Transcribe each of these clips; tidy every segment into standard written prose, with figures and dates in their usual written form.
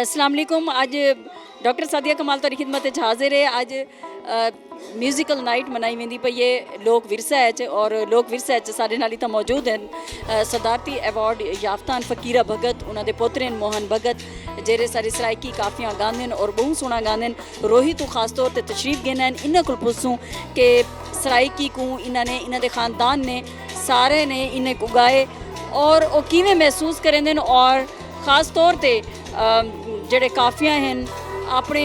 अस्सलाम वालेकुम। अज डॉक्टर सादिया कमाल तुहाडी खिदमत च हाजिर है। अज म्यूजिकल नाइट मनाई वेंदी पई है लोक विरसा च, और लोक विरसा च साडे नाल इत्थे मौजूद हैं सदारती अवार्ड याफ्ता फकीरा भगत, उन्होंने पोतरे मोहन भगत जेरे सारी सराइकी काफियां गांदे और बहुत सोहना गांदे। रोहित तो खास तौर पर तशरीफ गेना इन्होंने को पुछूं कि सराइकी को इन्होंने इन्होंने खानदान ने सारे ने इन्हें को गाए और वो किवें महसूस करेंदे और ख़ास तौर पर जेडे काफिया हैं अपने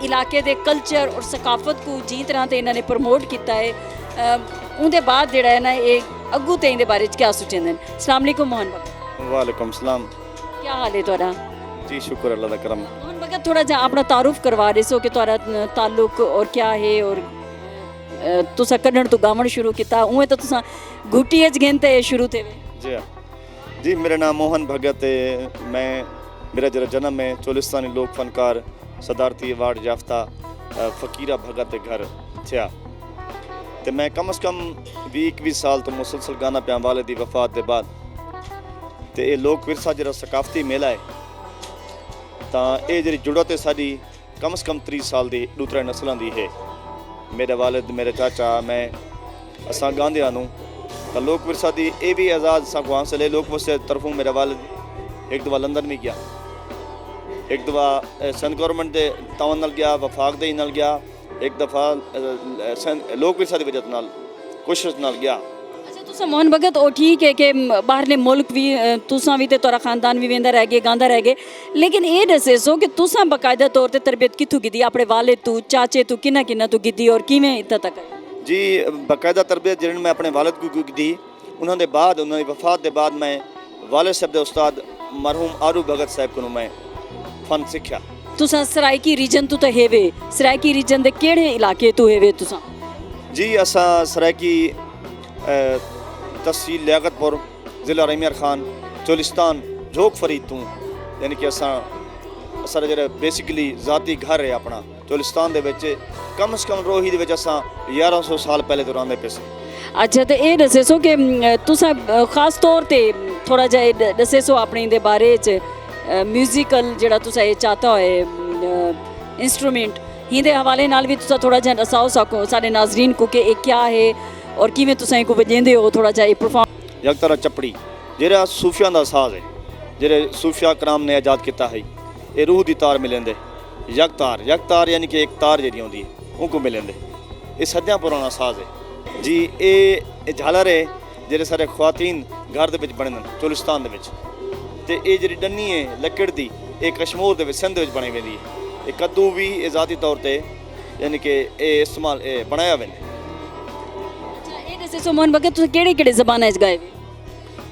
इलाके दे कल्चर और सकाफत को जी तरह से इन्होंने प्रमोट किया है। उनके बाद जोड़ा है ना ये अगू तो इनके बारे क्या सोचेंदे। अस्सलाम वालेकुम मोहन भगत। वालेकुम सलाम। क्या हाल है तुहाडा? जी शुक्र अल्लाह दा करम। मोहन भगत थोड़ा जा अपना तारुफ करवा रहे सो कि तुहाडा ताल्लुक और क्या है, और तुसा कढ़ण तो गावण शुरू किया उवें तो तुसा घुट्टी च गिनते शुरू थे? जी हाँ जी, मेरा नाम मोहन भगत है। मैं मेरा जरा जन्म है चोलिस्तानी लोक फनकार सदारती अवार्ड याफ्ता फकीरा भगत के घर थिया। तो मैं कम से कम 20 साल तो मुसलसल गाना पिया वाले की वफात के बाद। तो ये लोक विरसा जो सकाफती मेला है तो ये जी जुड़त है साड़ी कम से कम 30 साल की दूसरे नस्लों की है। मेरे वालिद मेरे चाचा मैं असा गांधिया तो लोक विरसा की ये भी आज़ाद साको हासिल है। लोक विरसे तरफों मेरा वालिद एक दफ़ा लंदन में गया, एक दफ़ा सेंट गवर्नमेंट के तावन नाल गया, वफाक दे नाल गया, एक दफ़ा लोक विरसा की वजह नाल कोशिश नाल गया। अच्छा तुसा मोहन भगत वो ठीक है कि बाहरले मुल्क भी तुसा भी ते तुहाडा खानदान भी वेंदा रह गए गांदा रह गए, लेकिन ये दसे सो कि तुसा बाकायदा तौर पर तरबियत कित्थों कीती अपने वालिद तू चाचे तू किन्ना किन्ना तू कीती और किवें इत्थे तक आई? जी बाकायदा तरबियत जिन्हें मैं अपने वालिद को दी, उन्होंने बाद उन्होंने वफात के बाद मैं वालिद साहब के उस्ताद मरहूम आरू भगत साहब को मैं फन सीखा। तुसा सराइकी रीजन तो हेवे, सराइकी रीजन दे केड़े इलाके तो हेवे तुसा? जी असा सराइकी तहसील लियाकतपुर ज़िला रमीर खान चोलिस्तान झोक फरीद तू, यानी कि असा जो बेसिकली ज़ाती घर है अपना चोलिस्तान दे कम से कम रोही दे 1100 साल पहले तो रहिंदे पे सी। अच्छा तो ये दसे सो कि तुसा खास तौर पर थोड़ा जा दसे सो अपने दे बारे च म्यूजिकल जड़ा तुसा ये चाहता है इंस्ट्रूमेंट हिंदे हवाले नाल भी तुसा थोड़ा जा दसाओ सको सारे नाजरीन को कि ये क्या है और किवें तुसा इनको बजेंदे हो थोड़ा जा परफॉर्म। यक तरह चपड़ी जेरा सूफिया का साज है, जेरे सूफिया कराम ने आजाद किया है, ये रूह की तार मिलेंदे। यक तार यानी कि एक तार जी आती है उनको मिलेंदे। ये सदियाँ पुराना साज है जी। ये झालर है जेरे सारे ख्वातीन घर के बने चोलिस्तान के। ये जी डन्नी है लकड़ की ये कश्मीर के सिंध बनी वी है। ये कद्दू भी ज़ाती तौर पर यानी कि इस्तेमाल बनाया वे। सो मोहन भगत तुसा केड़े ज़बान गाए?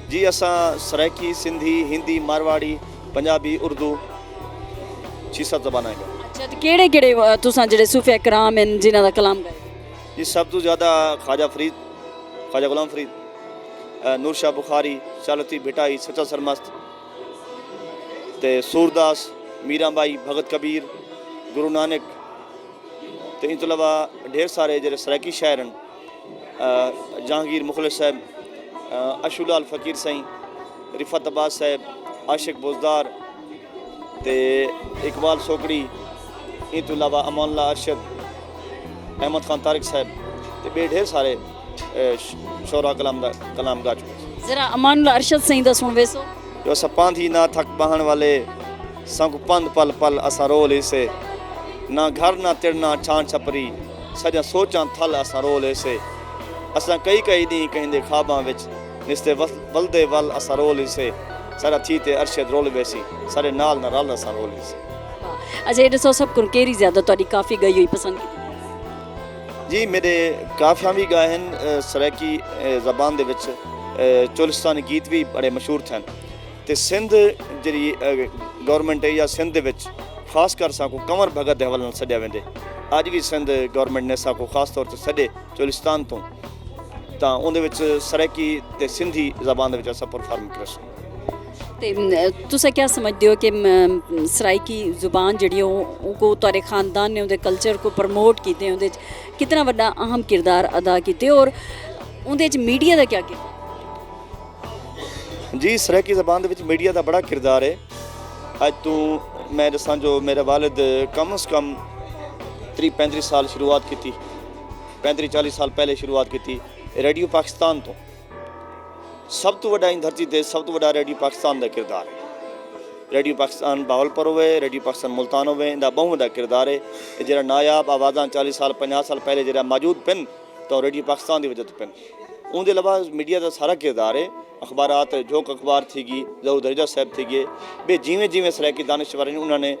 जी असा सराइकी सिंधी हिंदी मारवाड़ी पंजाबी उर्दू 6-7 ज़बान है। अच्छा तो केड़े तुसा जेड़े सूफिया कराम हैं जिन्हां दा कलाम गाए? जी सब तो ज़्यादा ख्वाजा फरीद, ख्वाजा गुलाम फरीद, नूर शाह बुखारी, चालती भिटाई, सच्चा सरमस्त, ते सूरदास, मीराबाई, भगत कबीर, गुरु नानक। तो इन तो अलावा ढेर सारे जो सराइकी शायर हैं जहांगीर मुखलिस साहब, अशुलाल फ़कीर साईं, रिफत अब्बास साहब, आशिक बुजदार, ते इकबाल सोकड़ी, इन तो अलावा अमानुल्लाह अरशद, अहमद खान तारिक साहब, ते बे ढेर सारे शोरा कलाम गा चुके। जरा अमानुल्लाह अरशद साईं दा सुन वेसो। जो असा पांधी ना थक बहन वाले संग पंध पल पल असा रोल इसे, ना घर ना तिड़ना छान छपरी सजा सोचां थल असा रोल इसे। असा कई दी कहिंदे ख्वाबां विच निस्ते वलदे वल असा रोल इसे। सारा थी ते अरशद रोल वैसी सारे नाल ना रल असा रोल इसे। अच्छा ये दसो सब को केरी ज़्यादा तुहाडी काफ़ी गई हुई पसंद की? जी मेरे काफियां भी गाए हैं सराइकी ज़बान दे विच, चोलिस्तानी गीत भी बड़े मशहूर थे। तो सिंध जी गौरमेंट है या सिंध दे विच खास कर साको कंवर भगत के हवाले सॾिया वेंदे। अज भी सिंध गौरमेंट ने साको खास तौर पर सॾे चोलिस्तान तो उन्हें सराइकी ते सिंधी ज़बान के परफॉर्म कर। तुसा क्या समझते हो कि सराइकी ज़ुबान जी उनको तुहाडे खानदान ने उनके कल्चर को प्रमोट किते उहदे कितना बड़ा अहम किरदार अदा किते और उहदे मीडिया का क्या किरदार? जी सराइकी ज़बान मीडिया का बड़ा किरदार है। अज तू मैं दसा जो मेरा वालिद कम से कम 30-35 साल शुरुआत की, 35-40 साल पहले शुरुआत की रेडियो पाकिस्तान तो। सब तो वड्डा धरती ते सब तो वड्डा रेडियो पाकिस्तान का किरदार है। रेडियो पाकिस्तान बहावलपुर होवे, रेडियो पाकिस्तान मुल्तान होवे, इनका बहुत वड्डा किरदार है। जो नायाब आवाज़ा 40 साल 50 साल पहले जो मौजूद पिन तो रेडियो पाकिस्तान की वजह तो पिन। उनके अलावा मीडिया का सारा किरदार है। अखबारात जोक अखबार थी गई, लहू दरजा साहब थी गए, बे जिमें जिमें सरायकी दानिशवर ने उन्होंने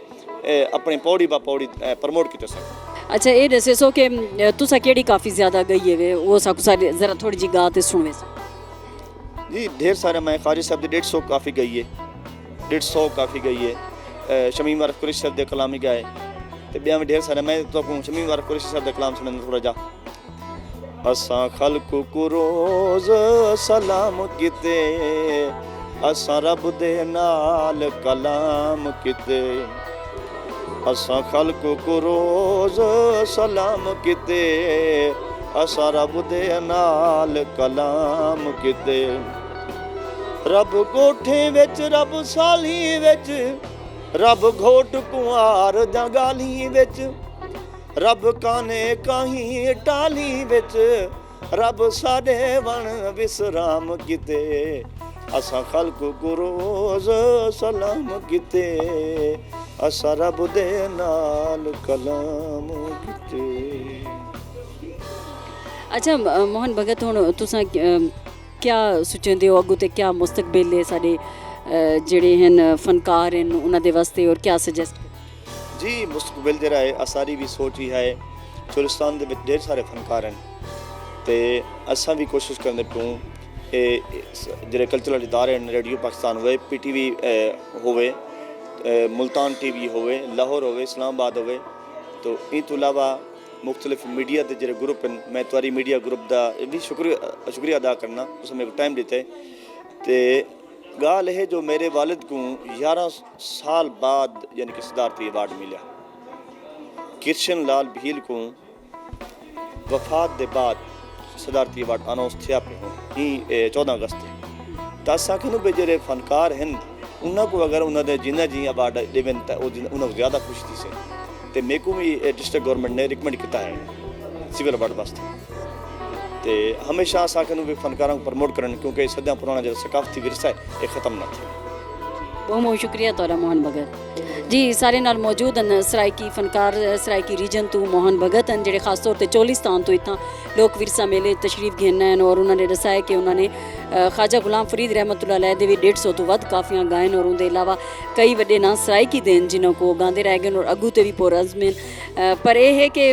अपने पौड़ी बा पौड़ी प्रमोट किया सर। अच्छा ये दसे सो कि तुसा केड़ी काफ़ी ज़्यादा गई है वो साकू सारे ज़रा थोड़ी जी गा ते सुनवे जी। ढेर सारे मैं कारी साहब की 150 काफ़ी गई है, 150 काफ़ी गई है। शमीम वारफ कुरैशी साहब के कलाम ही गाए तो ब्याह में ढेर सारे। मैं तो शमीम वारफ कुरैशी साहब का कलाम सुनने थोड़ा जा। असां खल्क को रोज़ सलाम किते, असां रब दे नाल कलाम किते। असां खल्क को रोज़ सलाम किते, असां रब दे नाल कलाम किते। रब कोठे विच रब साली विच, रब घोट कुआर दा गाली विच, रब काने कहीं टाली विच, रब साडे वण विसराम किते। असां खल्क को रोज़ सलाम किते, असां रब दे नाल कलाम किते। अच्छा मोहन भगत हुण तुसां क्या सोचते हो अगू ते क्या मुस्तकबिल है साडे जेड़े हैं फनकार हैं उन्हां दे वास्ते और क्या सजेस्ट? जी मुस्तकबिल जरा है असारी भी सोच ही है। चोलिस्तान दे विच ढेर सारे फनकार हैं तो असां भी कोशिश करते पऊँ जेह्ड़े कल्चरल इदारे हैं, रेडियो पाकिस्तान होवे, PTV होवे, मुल्तान TV होवे, लाहौर होवे, इस्लामाबाद होवे, तो इन तो अलावा मुख्तलिफ मीडिया के जो ग्रुप हैं। मैं तुआरी मीडिया ग्रुप का भी शुक्रिया अदा करना, उसने मेरे को टाइम दिता है। तो गाल है जो मेरे वालिद को 11 साल बाद यानी कि सदारती अवार्ड मिला। किशन लाल भील को वफात के बाद सदारती अवार्ड अनाउंस थे पे ही 14 अगस्त तो असांखे भी जो फनकार हैं उन्होंने को अगर उन्होंने जिन्हें जी अवार्ड देवन तो उन्होंने ज़्यादा खुश थी से। तो मेरे को भी डिस्ट्रिक्ट गवर्नमेंट ने रिकमेंड किया है सिविल अवार्ड वास्ते। तो हमेशा असांखे भी फनकारों को प्रमोट करन क्योंकि सदा पुराना जो सकाफती विरसा है ये ख़त्म ना थे। बहुत बहुत शुक्रिया तोरा मोहन भगत जी। सारे नाल मौजूद हैं सरायकी फनकार सरायकी रीजन तो मोहन भगत हैं जेडे खास तौर पर चोलिस्तान तो इतना लोक विरसा मेले तशरीफ घेना है और उन्होंने दसाया कि उन्होंने ख्वाजा गुलाम फरीद रहमतुल्लाह अलैह दे भी 150 तो वध काफ़ियाँ गायन और उनके अलावा कई वड्डे नां सरायकी देन जिन्हों को गाते रह गए और अगू तो भी पुरज़्म हैं। पर यह है कि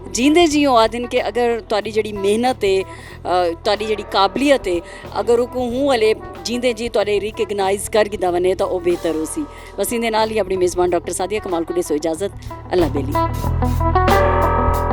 जींदे जियो आदन के अगर तुहाडी जिहड़ी मेहनत है तुहाडी जिहड़ी काबलियत है अगर वो हूँ हले जींदे जी तुहाडे रिकगनाइज़ कर गिदा वने तो वह बेहतर हो सी। बस इंदे नाल ही अपनी मेज़बान डॉक्टर सादिया कमाल को दे सो इजाज़त। अल्लाह बेली।